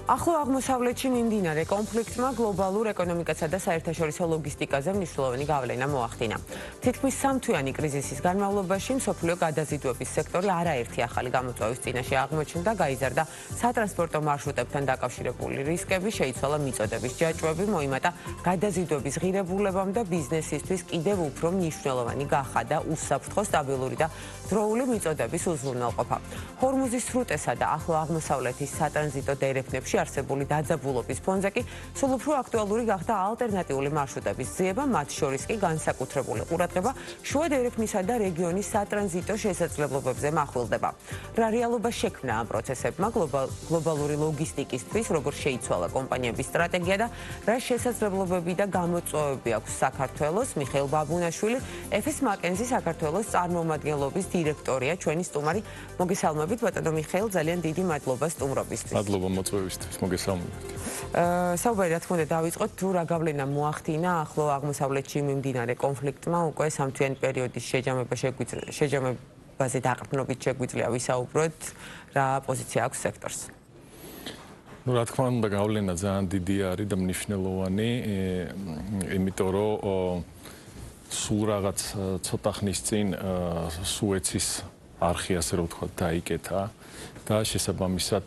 ახლო აღმოსავლეთში მიმდინარე კონფლიქტმა გლობალურ ეკონომიკასა და საერთაშორისო ლოგისტიკაზე მნიშვნელოვანი გავლენა მოახდინა. თითქმის სამთვიანი კრიზისის განმავლობაში მსოფლიო გადაზიდვების სექტორი არაერთი ახალი გამოწვევის წინაშე აღმოჩნდა, გაიზარდა სატრანსპორტო მარშრუტებთან დაკავშირებული რისკები, შეიცვალა მიწოდების ჯაჭვები, მოიმატა გადაზიდვების ღირებულებამ და ბიზნესისთვის კიდევ უფრო მნიშვნელოვანი გახადა უსაფრთხო, სტაბილური და დროული მიწოდების უზრუნველყოფა. ჰორმუზის სრუტესა და ახლო აღმოსავლეთის სატრანზიტო დერეფნებში არსებული დაძაბულობის ფონზე კი სულ უფრო აქტუალური გახდა ალტერნატიული მარშრუტების ძიება, მათ შორის კი განსაკუთრებული ყურადღება შუა დერეფნისა და რეგიონის სატრანზიტო შესაძლებლობებზე მახვილდება. რა რეალობა შექმნა ამ პროცესებმა გლობალური ლოგისტიკისთვის, როგორ შეიცვალა კომპანიების სტრატეგია და რა შესაძლებლობები და გამოწვევები აქვს საქართველოს? მიხეილ ბაბუნაშვილი, FS McKinsey საქართველოს წარმომადგენლობის დირექტორია, ჩვენი სტუმარი. მოგესალმებით, ბატონო მიხეილ, ძალიან დიდი მადლობა სტუმრობისთვის. მადლობა მოწვევისთვის, მოგესალმებით. საუბარი რა თქმა უნდა დავიწყოთ, თუ რა გავლენა მოახდინა ახლო აღმოსავლეთში მიმდინარე კონფლიქტმა, უკვე სამთვიანი პერიოდის შეჯამებაზე დაყრდნობით შეგვიძლია ვისაუბროთ, რა პოზიცია აქვს სექტორს. რა თქმა უნდა, გავლენა ძალიან დიდი არის და მნიშვნელოვანი, იმიტომ რომ სულ რაღაც ცოტა ხნის წინ სუეცის არხი, ასე რომ ვთქვათ, დაიკეთა და შესაბამისად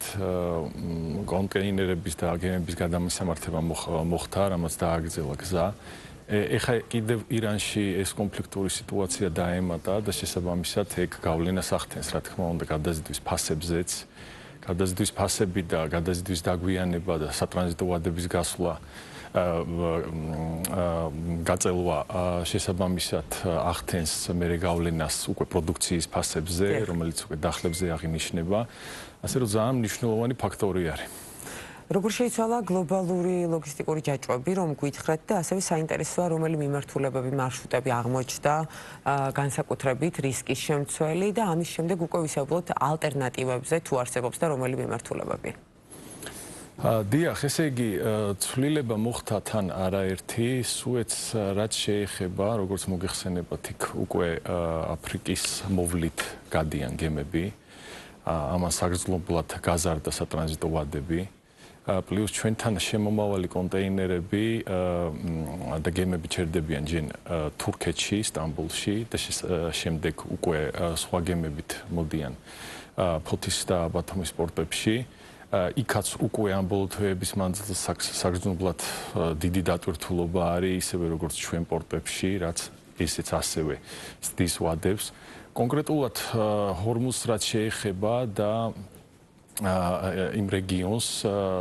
კონტეინერების და აგენტების გადამისამართება მოხდა, რამაც დააგრძელა გზა. ეხლა კიდევ ირანში ეს კონფლიქტური სიტუაცია დაემატა და შესაბამისად ეგ გავლენას ახდენს, რა თქმა უნდა, გადაზიდვის ფასებზეც. გადაზიდვის ფასები და გადაზიდვის დაგვიანება და სატრანზიტო ვადების გასვლა გაწელვა შესაბამისად ახდენს მერე გავლენას უკვე პროდუქციის ფასებზე, რომელიც უკვე დახლებზე აღინიშნება, ასე რომ ძალიან მნიშვნელოვანი ფაქტორი არის. როგორ შეიცვალა გლობალური ლოგისტიკური ჯაჭვები, რომ გითხრათ და ასევე საინტერესოა, რომელი მიმართულებები, მარშრუტები აღმოჩნდა განსაკუთრებით რისკის შემცველი და ამის შემდეგ უკვე ვისაუბროთ ალტერნატივებზე, თუ არსებობს და რომელი მიმართულებები. დიახ, ესე იგი, ცვლილება მოხდა თან არაერთი, სუეცს რაც შეეხება, როგორც მოგეხსენებათ, იქ უკვე აფრიკის მოვლით გადიან გემები, ამან საგრძნობლად გაზარდა სატრანზიტო ვადები. პლუს ჩვენთან შემომავალი კონტეინერები და გემები ჩერდებიან ჯერ თურქეთში, სტამბოლში და შემდეგ უკვე სხვა გემებით მოდიან ფოთის და ბათუმის პორტებში. იქაც უკვე ამ ბოლო თვეების მანძილზე საგრძნობლად დიდი დატვირთულობა არის, ისევე როგორც ჩვენ პორტებში, რაც ისიც ასევე ზრდის ვადებს. კონკრეტულად ჰორმუზს რაც შეეხება და იმ რეგიონს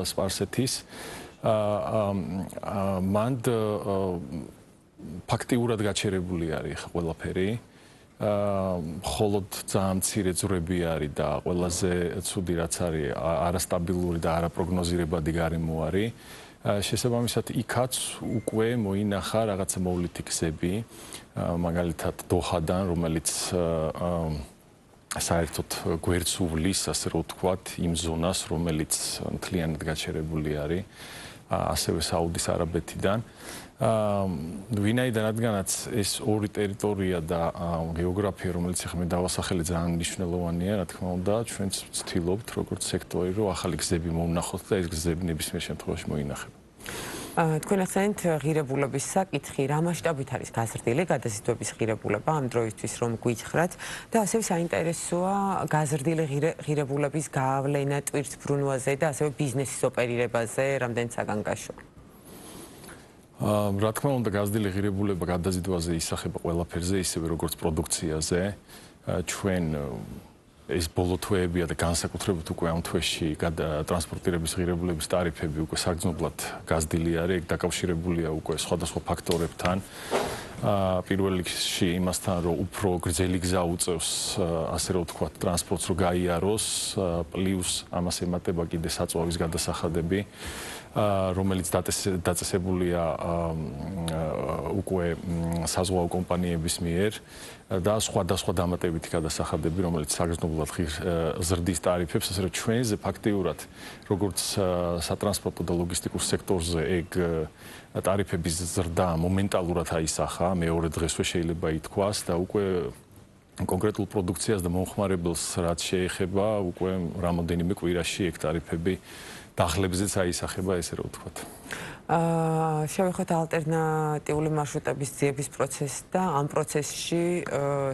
სპარსეთის მანდ ფაქტიურად გაჩერებული არის ყველაფერი. მხოლოდ ძალიან მცირე ძვრები არის და ყველაზე ცუდი რაც არის არასტაბილური და არაპროგნოზირებადი გარემო არის. შესაბამისად იქაც უკვე მოინახა რაღაცა მოვლითი გზები, მაგალითად დოჰადან, რომელიც საერთოდ გვერდს უვლის, ასე რომ ვთქვათ, იმ ზონას, რომელიც მთლიანად გაჩერებული არის, ასევე საუდის არაბეთიდან. ვინაიდან რადგანაც ეს ორი ტერიტორია და გეოგრაფია, რომელიც ახლა მე დავასახელე, ძალიან მნიშვნელოვანია, რა თქმა უნდა, ჩვენც ვცდილობთ, როგორც სექტორი, რომ ახალი გზები მოვნახოთ და ეს გზები ნებისმიერ შემთხვევაში მოინახება. თქვენ ახსენეთ ღირებულების საკითხი, რა მასშტაბით არის გაზრდილი გადაზიდვების ღირებულება ამ დროისთვის, რომ გითხრათ და ასევე საინტერესოა გაზრდილი ღირებულების გავლენა ტვირთბრუნვაზე და ასევე ბიზნესის ოპერირებაზე, რამდენი საგანგაშო. რა თქმა უნდა, გაზრდილი ღირებულება გადაზიდვაზე ისახება ყველაფერზე, ისევე როგორც პროდუქციაზე. ჩვენ ეს ბოლო თვეებია და განსაკუთრებით უკვე ამ თვეში ტრანსპორტირების ღირებულების ტარიფები უკვე საგრძნობლად გაზრდილი არის, ეგ დაკავშირებულია უკვე სხვადასხვა ფაქტორებთან. პირველ რიგში იმასთან, რომ უფრო გრძელი გზა უწევს, ასე რომ ვთქვათ, ტრანსპორტს რო გაიაროს, პლუს ამას ემატება კიდე საწვავის გადასახადები, რომელიც დაწესებულია უკვე საზღვაო კომპანიების მიერ და სხვადასხვა დამატებითი გადასახადები, რომელიც საგრძნობლად ზრდის ტარიფებს, ასე რომ ჩვენზე ფაქტიურად, როგორც სატრანსპორტო და ლოგისტიკურ სექტორზე, ეგ ტარიფების ზრდა მომენტალურად აისახა, მეორე დღესვე შეიძლება ითქვას და უკვე კონკრეტულ პროდუქციას და მომხმარებელს რაც შეეხება, უკვე რამოდენიმე კვირაში ეგ ტარიფები დახლებზეც აისახება, ესე რომ ვთქვათ. შევეხოთ ალტერნატიული მარშრუტების ძიების პროცესს და ამ პროცესში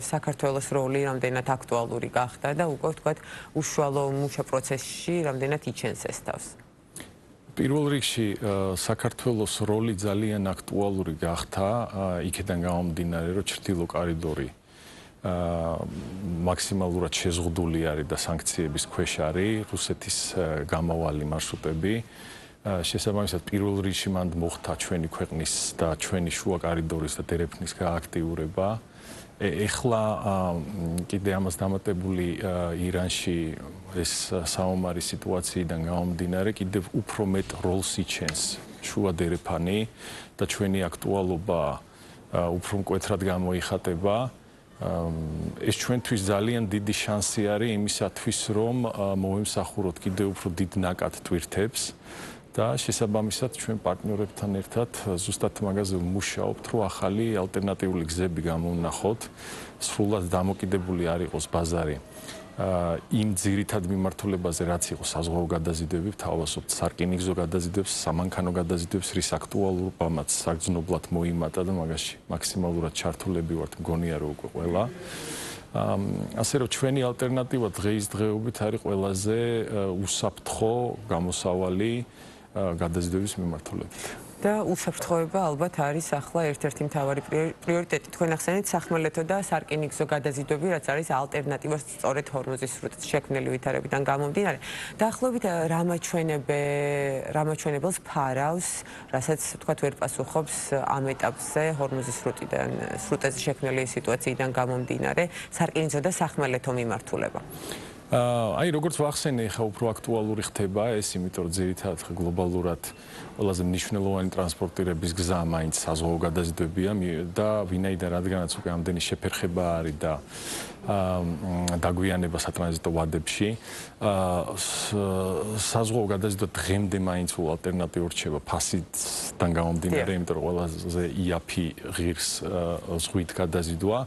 საქართველოს როლი რამდენად აქტუალური გახდა და უკვე ვთქვათ უშუალო მუშა პროცესში რამდენად იჩენს ეს თავს. პირველ რიგში საქართველოს როლი ძალიან აქტუალური გახდა იქიდან გამომდინარე, რომ ჩრდილო კორიდორი მაქსიმალურად შეზღუდული არის და სანქციების ქვეშ არის რუსეთის გამავალი მარშრუტები. შესაბამისად პირველ რიგში მანდ მოხდა ჩვენი ქვეყნის და ჩვენი შუა კორიდორის და დერეფნის გააქტიურება. ეხლა კიდე ამას დამატებული ირანში ეს საომარი სიტუაციიდან გამომდინარე კიდევ უფრო მეტ როლს იჩენს შუა დერეფანი და ჩვენი აქტუალობა უფრო მკვეთრად გამოიხატება. ეს ჩვენთვის ძალიან დიდი შანსი არის იმისათვის, რომ მოვემსახუროთ კიდევ უფრო დიდ ნაკად ტვირთებს და შესაბამისად ჩვენ პარტნიორებთან ერთად ზუსტად მაგაზე ვმუშაობთ, რომ ახალი ალტერნატიული გზები გამოვნახოთ, სრულად დამოკიდებული არ იყოს ბაზარი იმ ძირითად მიმართულებაზე, რაც იყო საზღვაო გადაზიდვები, თავასობთ სარკინიგზო გადაზიდვებს, სამანქანო გადაზიდვებს, რის აქტუალურობამაც საგრძნობლად მოიმატა და მაგაში მაქსიმალურად ჩართულები ვართ, მგონია რომ უკვე ყველა. ასე რომ ჩვენი ალტერნატივა დღეისდღეობით არის ყველაზე უსაფრთხო გამოსავალი გადაზიდვების მიმართულებით. და უსაფრთხოება ალბათ არის ახლა ერთ-ერთი მთავარი პრიორიტეტი. თქვენ ახსენეთ სახმელეთო და სარკინიგზო გადაზიდვები, რაც არის ალტერნატივა სწორედ ჰორმუზის სრუტის შექმნელი ვითარებიდან გამომდინარე. დაახლოებით რა მაჩვენებელს ფარავს, რასაც თქვათ ვერ პასუხობს ამ ეტაპზე ჰორმუზის სრუტეზე შექმნელი სიტუაციიდან გამომდინარე სარკინიგზო და სახმელეთო მიმართულება. აი როგორც ვახსენე, ხა უფრო აქტუალური ხდება ეს, იმიტომ რომ ძირითადად გლობალურად ყველაზე მნიშვნელოვანი ტრანსპორტირების გზა მაინც საზღვაო გადაზიდვებია და ვინაიდან რადგანაც უკვე ამდენი შეფერხება არის და დაგვიანება სატრანზიტო ვადებში, საზღვაო გადაზიდვა დღემდე მაინც ალტერნატივა რჩება ფასიდან გამომდინარე, იმიტომ რომ ყველაზე იაფი ღირს ზღვით გადაზიდვა.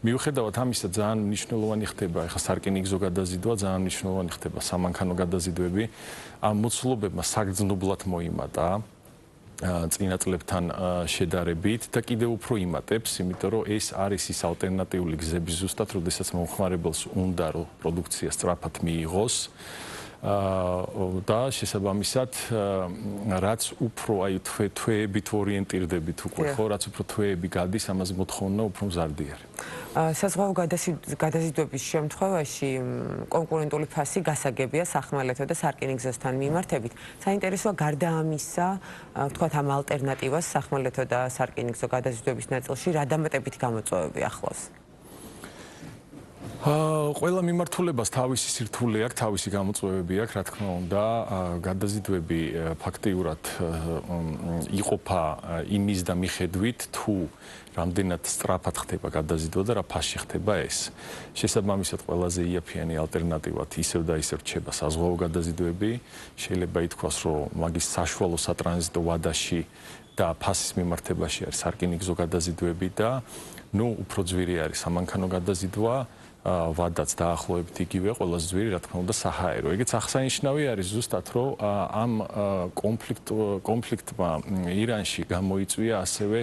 მიუხედავად ამისა, ძალიან მნიშვნელოვანი ხდება ახლა სარკინიგზო გადაზიდვა, ძალიან მნიშვნელოვანი ხდება სამანქანო გადაზიდვები. ამ მოცულობებმა საგრძნობლად მოიმატა წინა წლებთან შედარებით და კიდევ უფრო იმატებს, იმიტომ რომ ეს არის ის ალტერნატიული გზები ზუსტად, როდესაც მომხმარებელს უნდა რომ პროდუქცია სწრაფად მიიღოს და შესაბამისად რაც უფრო აი თვეებით ორიენტირდებით უკვე ხო, რაც უფრო თვეები გადის, ამაზე მოთხოვნა უფრო მზარდი არის. საზღვაო გადაზიდვების შემთხვევაში კონკურენტული ფასი გასაგებია სახმელეთო და სარკინიგზოსთან მიმართებით. საინტერესოა გარდა ამისა, ვთქვათ ამ ალტერნატივას სახმელეთო და სარკინიგზო გადაზიდვების ნაწილში რა დამატებითი გამოწვევები ახლავს? ყველა მიმართულებას თავისი სირთულე აქვს, თავისი გამოწვევები აქვს, რა თქმა უნდა, გადაზიდვები ფაქტიურად იყოფა იმის და მიხედვით, თუ რამდენად სწრაფად ხდება გადაზიდვა და რა ფასში ხდება ეს. შესაბამისად, ყველაზე იაფიანი ალტერნატივად ისევ და ისევ რჩება საზღვაო გადაზიდვები. შეიძლება ითქვას, რომ მაგის საშუალო სატრანზიტო ვადაში და ფასის მიმართებაში არის სარკინიგზო გადაზიდვები და უფრო ძვირი არის სამანქანო გადაზიდვა. ვადაც დაახლოებით იგივე, ყველაზე ძვირი, რა თქმა უნდა, საჰაერო. ეგეც აღსანიშნავი არის ზუსტად, რომ ამ კონფლიქტმა ირანში გამოიწვია ასევე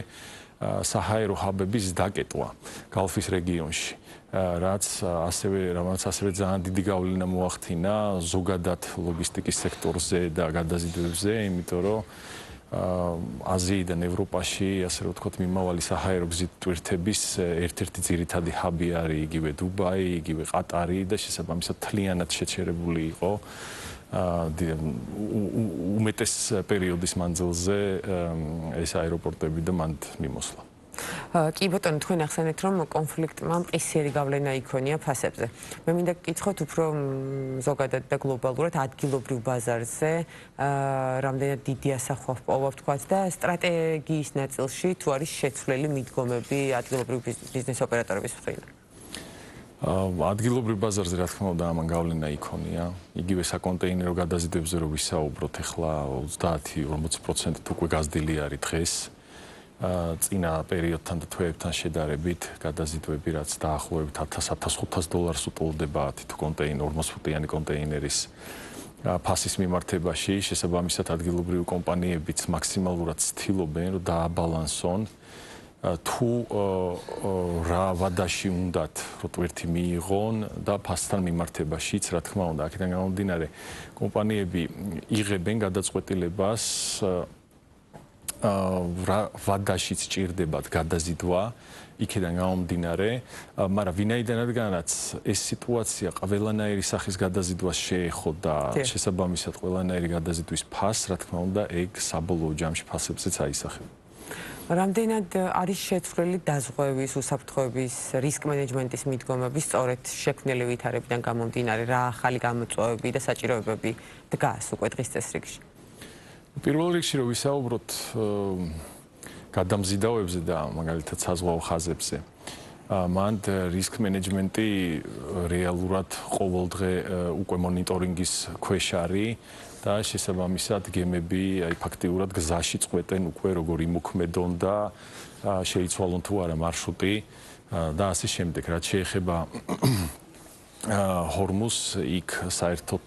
საჰაერო ჰაბების დაკეტვა გალფის რეგიონში, რაც ასევე ძალიან დიდი გავლენა მოახდინა ზოგადად ლოგისტიკის სექტორზე და გადაზიდვებზე, იმიტომ რომ აზიიდან ევროპაში, ასე რომ ვთქვათ, მიმავალი საჰაერო გზით ტვირთების ერთ-ერთი ძირითადი ჰაბი არის იგივე დუბაი, იგივე ყატარი და შესაბამისად მთლიანად შეჩერებული იყო უმეტეს პერიოდის მანძილზე ეს აეროპორტები და მანდ მიმოსვლა. კი ბატონო, თქვენ ახსენეთ, რომ კონფლიქტმა მყისიერი გავლენა იქონია ფასებზე. მე მინდა გკითხოთ უფრო ზოგადად და გლობალურად ადგილობრივ ბაზარზე, რამდენად დიდი ასახვა ჰპოვა, ვთქვათ, და სტრატეგიის ნაწილში თუ არის შეცვლილი მიდგომები ადგილობრივ ბიზნეს ოპერატორების მხრიდან. ადგილობრივ ბაზარზე რა თქმა უნდა ამან გავლენა იქონია. იგივე საკონტეინერო გადაზიდვებზე რო ვისაუბროთ, ახლა 30-40% უკვე გაზრდილი არის დღეს. წინა პერიოდთან და თვეებთან შედარებით გადაზიდვები რაც დაახლოებით $1,500 უტოლდება თითო კონტეინერ 40 ფუტიანი კონტეინერის ფასის მიმართებაში, შესაბამისად ადგილობრივი კომპანიებიც მაქსიმალურად ცდილობენ რომ დააბალანსონ თუ რა ვადაში უნდათ რომ ტვირთი მიიღონ და ფასთან მიმართებაშიც, რა თქმა უნდა, აქედან გამომდინარე კომპანიები იღებენ გადაწყვეტილებას ვადაშიც ჭირდებათ გადაზიდვა იქედან გამომდინარე, მაგრამ ვინაიდანაც ეს სიტუაცია ყველანაირი სახის გადაზიდვას შეეხო და შესაბამისად ყველანაირი გადაზიდვის ფასს, რა თქმა უნდა, ეგ საბოლოო ჯამში ფასებზეც აისახება. რამდენად არის შეცვლილი დაზღვევის, უსაფრთხოების, რისკ მენეჯმენტის მიდგომები სწორედ შექმნილი ვითარებიდან გამომდინარე, რა ახალი გამოწვევები და საჭიროებები დგას უკვე დღის წესრიგში? პირველ რიგში რომ ვისაუბროთ გადამზიდავებზე და მაგალითად საზღვაო ხაზებზე. მან რისკ მენეჯმენტი რეალურად ყოველდღე უკვე მონიტორინგის ქვეშ არის და შესაბამისად გემები აი ფაქტიურად გზაში წყვეტენ უკვე როგორ იმოქმედონ და შეიცვალონ თუ არა მარშრუტი და ასე შემდეგ. რაც შეეხება ჰორმუზს, იქ საერთოდ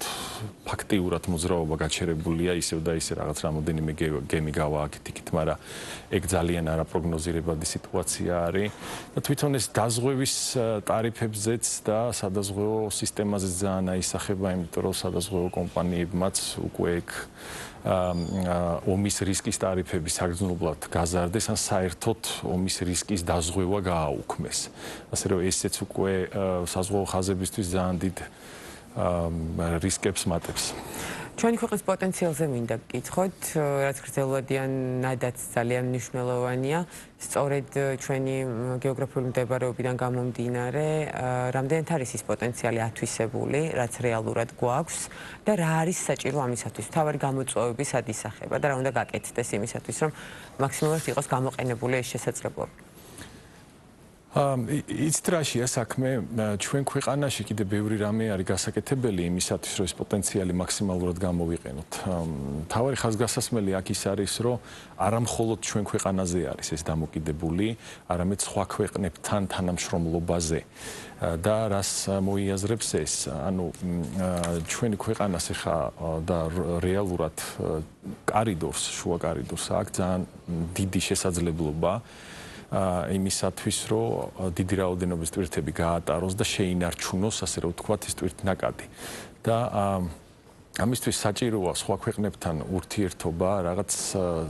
ფაქტიურად მოძრაობა გაჩერებულია ისევ და ისე რაღაც რამოდენიმე გემი გავააქეთ იქით, მაგრამ ეგ ძალიან არაპროგნოზირებადი სიტუაცია არის და თვითონ ეს დაზღვევის ტარიფებზეც და სადაზღვეო სისტემაზეც ძალიან აისახება, იმიტომ რომ სადაზღვეო კომპანიებმაც უკვე ეგ ომის რისკის ტარიფები საგრძნობლად გაზარდეს, ან საერთოდ ომის რისკის დაზღვევა გააუქმეს. ასე რომ ესეც უკვე საზღვაო ხაზებისთვის ძალიან დიდ რისკებს მატებს. ჩვენი ქვეყნის პოტენციალზე მინდა გკითხოთ, რაც გრძელვადიან ნადაც ძალიან მნიშვნელოვანია, სწორედ ჩვენი გეოგრაფიული მდებარეობიდან გამომდინარე, რამდენად არის ის პოტენციალი ათვისებული, რაც რეალურად გვაქვს და რა არის საჭირო ამისათვის, მთავარი გამოწვევები სად ისახება და რა უნდა გაკეთდეს იმისათვის, რომ მაქსიმალურად იყოს გამოყენებული ეს შესაძლებლობა. იცით რაშია საქმე, ჩვენ ქვეყანაში კიდე ბევრი რამე არის გასაკეთებელი იმისათვის, რომ ეს პოტენციალი მაქსიმალურად გამოვიყენოთ. მთავარი ხაზგასასმელი აქ ის არის, რომ არა მხოლოდ ჩვენ ქვეყანაზე არის ეს დამოკიდებული, არამედ სხვა ქვეყნებთან თანამშრომლობაზე. და რას მოიაზრებს ეს, ანუ ჩვენი ქვეყანას ახლა და რეალურად კორიდორს, შუა კორიდორს აქვს ძალიან დიდი შესაძლებლობა იმისათვის, რომ დიდი რაოდენობის ტვირთები გაატაროს და შეინარჩუნოს, ასე რომ ვთქვათ, ეს ტვირთნაკადი. და ამისთვის საჭიროა სხვა ქვეყნებთან ურთიერთობა, რაღაც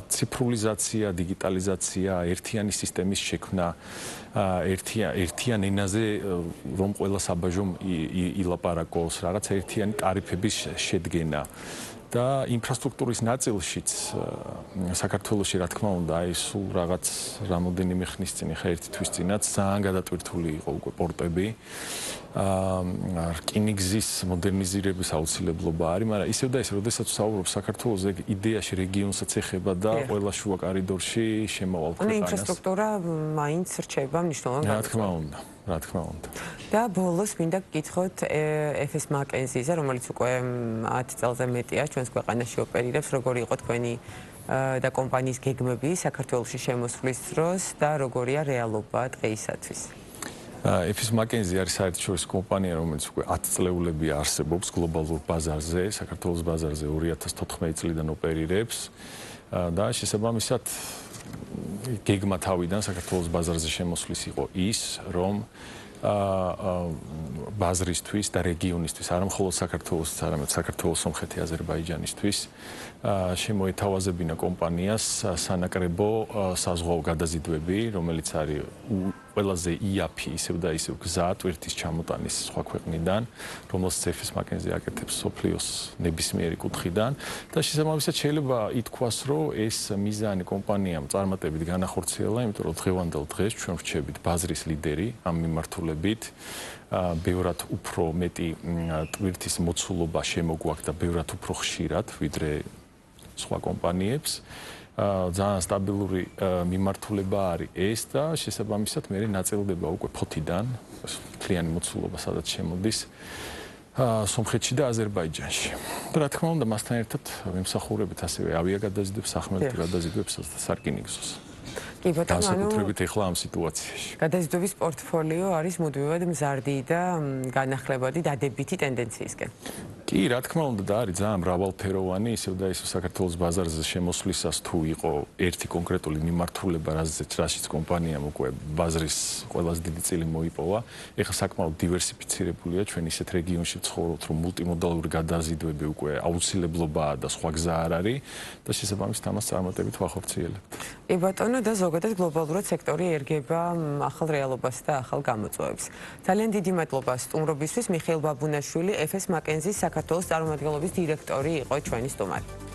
ციფრულიზაცია, დიგიტალიზაცია, ერთიანი სისტემის შექმნა, ერთიან ენაზე, რომ ყველა საბაჟო ილაპარაკოს, რაღაც ერთიანი ტარიფების შედგენა. და ინფრასტრუქტურის ნაწილშიც საქართველოში რა თქმა უნდა აი სულ რაღაც რამოდენიმე ხნის წინ ხა ერთი თვის წინაც ძალიან გადატვირთული იყო უკვე პორტები რკინიგზის მოდერნიზირების აუცილებლობა არის, მაგრამ ისევ და ისე, როდესაც ვსაუბრობ საქართველოზე, იდეაში რეგიონსაც ეხება და ყველა შუა კორიდორში შემოვალ ქვეყანას. ინფრასტრუქტურა მაინც რჩება მნიშვნელოვანი. რა თქმა უნდა. რა თქმა უნდა. და ბოლოს მინდა გკითხოთ FS McKenzie-ზე, რომელიც უკვე 10 წელზე მეტია ჩვენს ქვეყანაში ოპერირებს, როგორი იყო თქვენი და კომპანიის გეგმები საქართველოში შემოსვლის დროს და როგორია რეალობა დღეისათვის. FS McKenzie არის საერთაშორისო კომპანია, რომელიც უკვე 10 წლეულები არსებობს გლობალურ ბაზარზე, საქართველოს ბაზარზე 2014 წლიდან ოპერირებს და შესაბამისად გეგმა თავიდან საქართველოს ბაზარზე შემოსვლის იყო ის, რომ ბაზრისთვის და რეგიონისთვის, არა მხოლოდ საქართველოსთვის, არამედ საქართველოს, სომხეთი, აზერბაიჯანისთვის შემოეთავაზებინა კომპანიას სანაკრებო საზღვაო გადაზიდვები, რომელიც არის ყველაზე იაფი ისევ და ისევ გზა ტვირთის ჩამოტანის სხვა ქვეყნიდან, რომელსაც FS McKenzie აკეთებს სოფლიოს ნებისმიერი კუთხიდან და შესაბამისად შეიძლება ითქვას, რომ ეს მიზანი კომპანიამ წარმატებით განახორციელა, იმიტომ რომ დღევანდელ დღეს ჩვენ ვრჩებით ბაზრის ლიდერი ამ მიმართულებით. ბევრად უფრო მეტი ტვირთის მოცულობა შემოგვაქვს და ბევრად უფრო ხშირად ვიდრე სხვა კომპანიებს. ძალიან სტაბილური მიმართულება არის ეს და შესაბამისად მე ნაწილდება უკვე ფოთიდან, მთლიანი მოცულობა სადაც შემოდის სომხეთში და აზერბაიჯანში. და რა თქმა უნდა, მასთან ერთად ვიმსახურებით ასევე ავიაგადაზიდვებს, სახმელეთო გადაზიდვებს და სარკინიგზოს. კი ბატონო, განსაკუთრებით ეხლა ამ სიტუაციაში. გადაზიდვების პორტფოლიო არის მუდმივად მზარდი და განახლებადი დადებითი ტენდენციისკენ. კი, რა თქმა უნდა, და არის ძალიან მრავალფეროვანი, ისევ და ისევ საქართველოს ბაზარზე შემოსვლისას თუ იყო ერთი კონკრეტული მიმართულება, რაშიც კომპანიამ უკვე ბაზრის ყველაზე დიდი წილი მოიპოვა, ეხლა საკმაოდ დივერსიფიცირებულია, ჩვენ ისეთ რეგიონში ვცხოვრობთ, რომ მულტიმოდალური გადაზიდვები უკვე აუცილებლობაა და სხვა გზა არ არის და შესაბამისად ამას წარმატებით ვახორციელებთ. კი ბატონო, და ზოგადად გლობალურად სექტორი ერგება ახალ რეალობას და ახალ გამოწვევებს. ძალიან დიდი მადლობა სტუმრობისთვის. მიხეილ ბაბუნაშვილი, FS McKenzie-ს საქართველოს წარმომადგენლობის დირექტორი იყო ჩვენი სტუმარი.